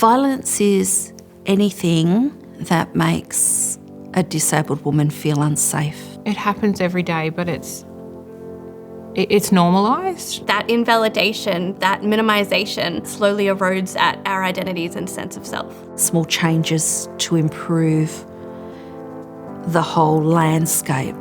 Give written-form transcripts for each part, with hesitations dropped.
Violence is anything that makes a disabled woman feel unsafe. It happens every day, but it's normalised. That invalidation, that minimisation slowly erodes at our identities and sense of self. Small changes to improve the whole landscape.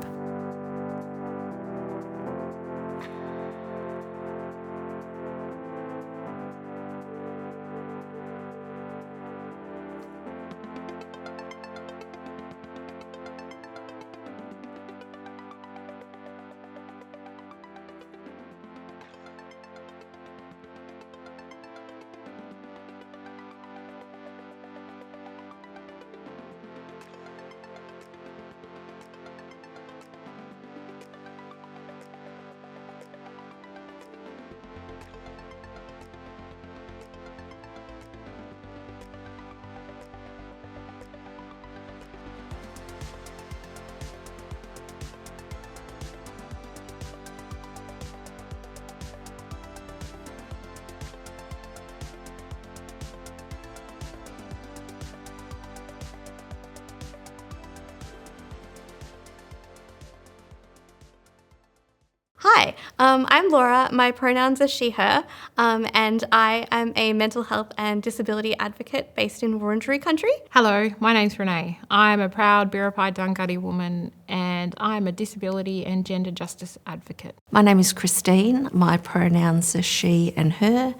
Hi, I'm Laura. My pronouns are she, her, and I am a mental health and disability advocate based in Wurundjeri country. Hello, my name's Renee. I'm a proud Biripi Dunghutti woman and I'm a disability and gender justice advocate. My name is Christine. My pronouns are she and her,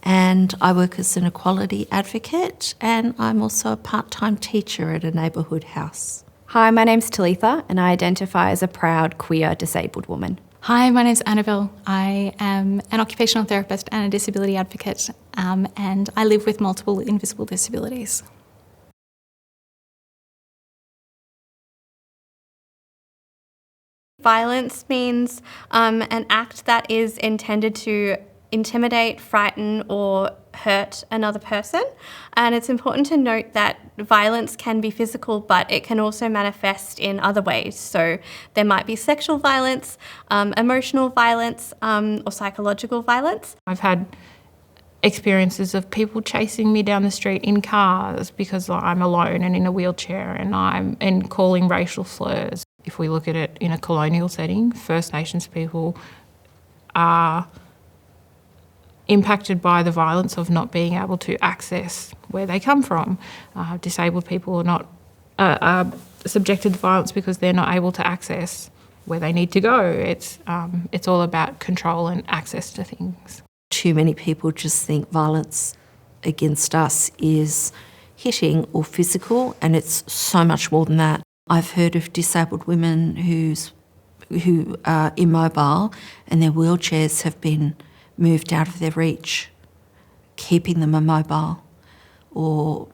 and I work as an equality advocate, and I'm also a part-time teacher at a neighbourhood house. Hi, my name's Talitha and I identify as a proud queer disabled woman. Hi, my name's Annabelle. I am an occupational therapist and a disability advocate, and I live with multiple invisible disabilities. Violence means an act that is intended to intimidate, frighten or hurt another person. And it's important to note that violence can be physical, but it can also manifest in other ways. So there might be sexual violence, emotional violence or psychological violence. I've had experiences of people chasing me down the street in cars because I'm alone and in a wheelchair, and calling racial slurs. If we look at it in a colonial setting, First Nations people are impacted by the violence of not being able to access where they come from. Disabled people are subjected to violence because they're not able to access where they need to go. It's all about control and access to things. Too many people just think violence against us is hitting or physical, and it's so much more than that. I've heard of disabled women who are immobile and their wheelchairs have been moved out of their reach, keeping them immobile, or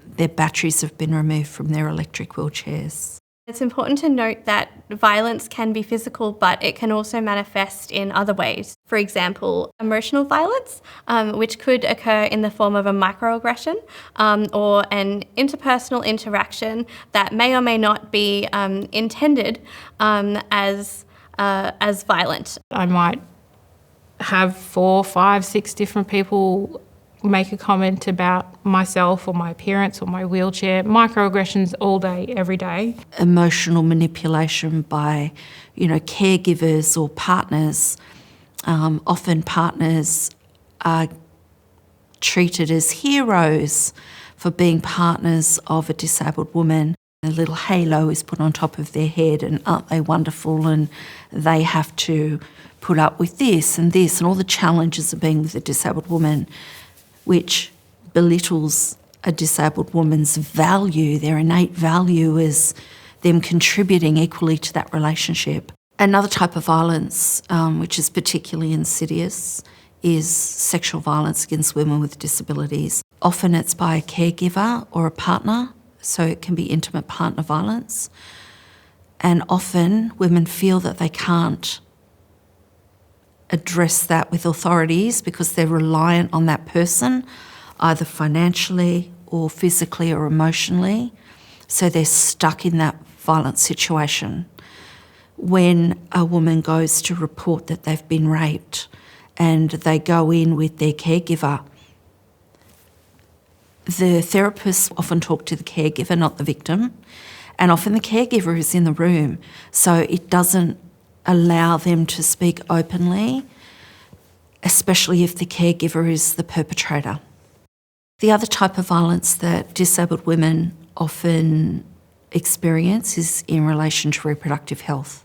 their batteries have been removed from their electric wheelchairs. It's important to note that violence can be physical, but it can also manifest in other ways. For example, emotional violence, which could occur in the form of a microaggression or an interpersonal interaction that may or may not be intended as violent. I might have 4, 5, 6 different people make a comment about myself or my appearance or my wheelchair. Microaggressions all day, every day. Emotional manipulation by, caregivers or partners. Often partners are treated as heroes for being partners of a disabled woman. A little halo is put on top of their head, and aren't they wonderful, and they have to put up with this and all the challenges of being with a disabled woman, which belittles a disabled woman's value, their innate value as them contributing equally to that relationship. Another type of violence, which is particularly insidious, is sexual violence against women with disabilities. Often it's by a caregiver or a partner, so it can be intimate partner violence. And often women feel that they can't address that with authorities because they're reliant on that person, either financially or physically or emotionally. So they're stuck in that violent situation. When a woman goes to report that they've been raped and they go in with their caregiver, the therapists often talk to the caregiver, not the victim, and often the caregiver is in the room, so it doesn't allow them to speak openly, especially if the caregiver is the perpetrator. The other type of violence that disabled women often experience is in relation to reproductive health.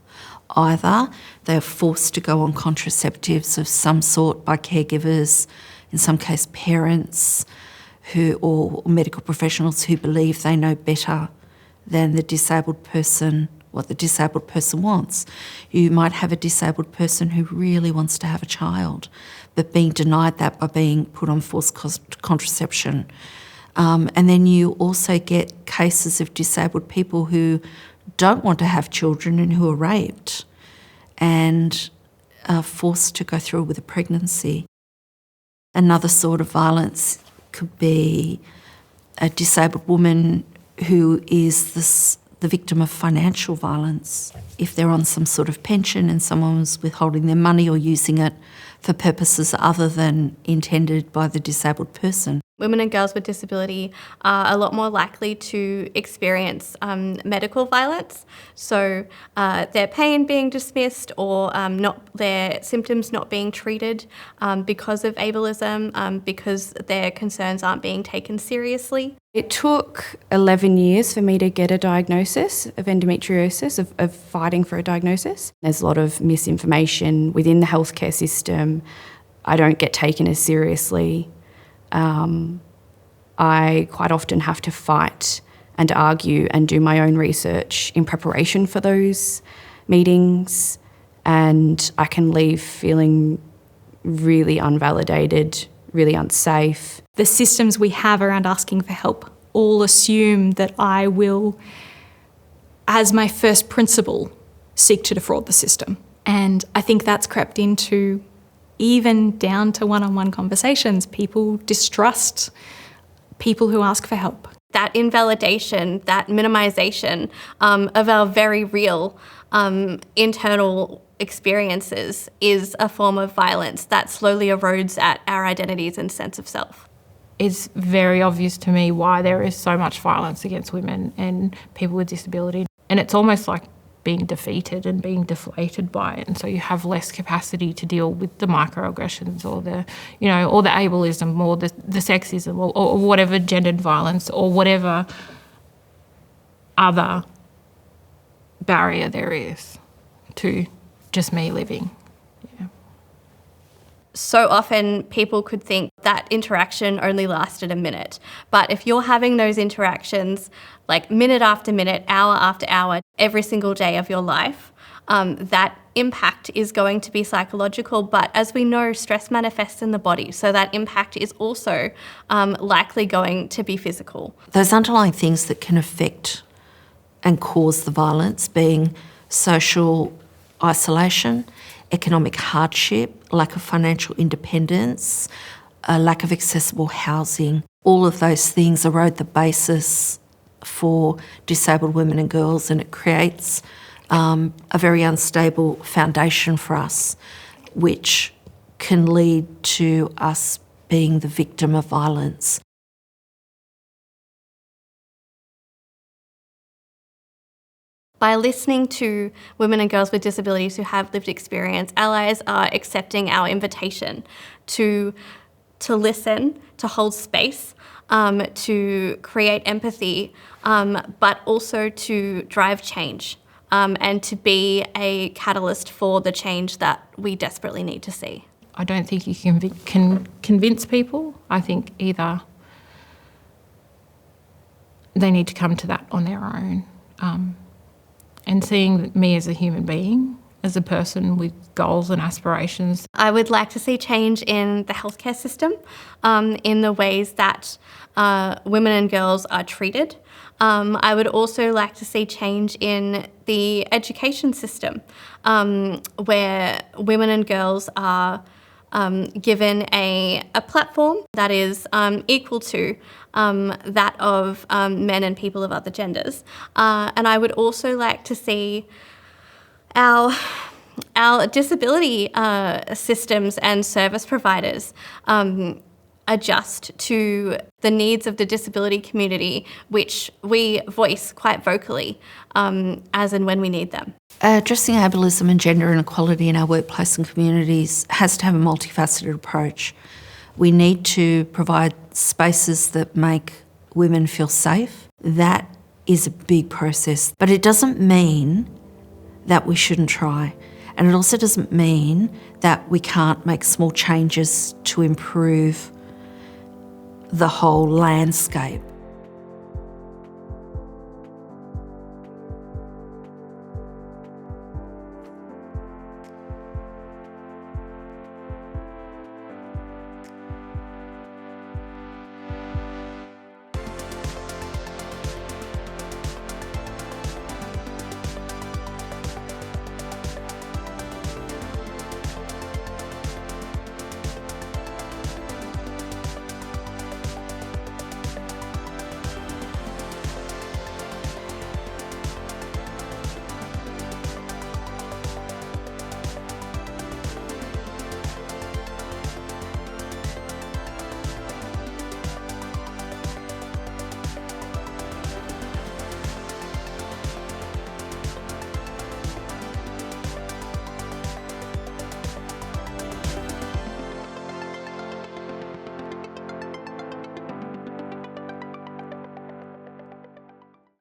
Either they are forced to go on contraceptives of some sort by caregivers, in some case parents, or medical professionals who believe they know better than the disabled person, what the disabled person wants. You might have a disabled person who really wants to have a child, but being denied that by being put on forced contraception. And then you also get cases of disabled people who don't want to have children and who are raped and are forced to go through with a pregnancy. Another sort of violence could be a disabled woman who is the victim of financial violence. If they're on some sort of pension and someone's withholding their money or using it for purposes other than intended by the disabled person. Women and girls with disability are a lot more likely to experience medical violence, so their pain being dismissed or their symptoms not being treated because of ableism, because their concerns aren't being taken seriously. It took 11 years for me to get a diagnosis of endometriosis, of fighting for a diagnosis. There's a lot of misinformation within the healthcare system. I don't get taken as seriously. I quite often have to fight and argue and do my own research in preparation for those meetings, and I can leave feeling really unvalidated, really unsafe. The systems we have around asking for help all assume that I will, as my first principle, seek to defraud the system. And I think that's crept into even down to one-on-one conversations. People distrust people who ask for help. That invalidation, that minimisation of our very real internal experiences is a form of violence that slowly erodes at our identities and sense of self. It's very obvious to me why there is so much violence against women and people with disability. And it's almost like being defeated and being deflated by it. And so you have less capacity to deal with the microaggressions or the ableism or the sexism or whatever gendered violence or whatever other barrier there is to just me living. Yeah. So often people could think that interaction only lasted a minute. But if you're having those interactions like minute after minute, hour after hour, every single day of your life, that impact is going to be psychological. But as we know, stress manifests in the body. So that impact is also likely going to be physical. Those underlying things that can affect and cause the violence being social isolation, economic hardship, lack of financial independence, a lack of accessible housing. All of those things erode the basis for disabled women and girls, and it creates a very unstable foundation for us, which can lead to us being the victim of violence. By listening to women and girls with disabilities who have lived experience, allies are accepting our invitation to listen, to hold space, to create empathy, but also to drive change and to be a catalyst for the change that we desperately need to see. I don't think you can convince people. I think either they need to come to that on their own. And seeing me as a human being, as a person with goals and aspirations. I would like to see change in the healthcare system, in the ways that women and girls are treated. I would also like to see change in the education system, where women and girls are given a platform that is equal to that of men and people of other genders. And I would also like to see our disability systems and service providers adjust to the needs of the disability community, which we voice quite vocally as and when we need them. Addressing ableism and gender inequality in our workplace and communities has to have a multifaceted approach. We need to provide spaces that make women feel safe. That is a big process, but it doesn't mean that we shouldn't try. And it also doesn't mean that we can't make small changes to improve the whole landscape.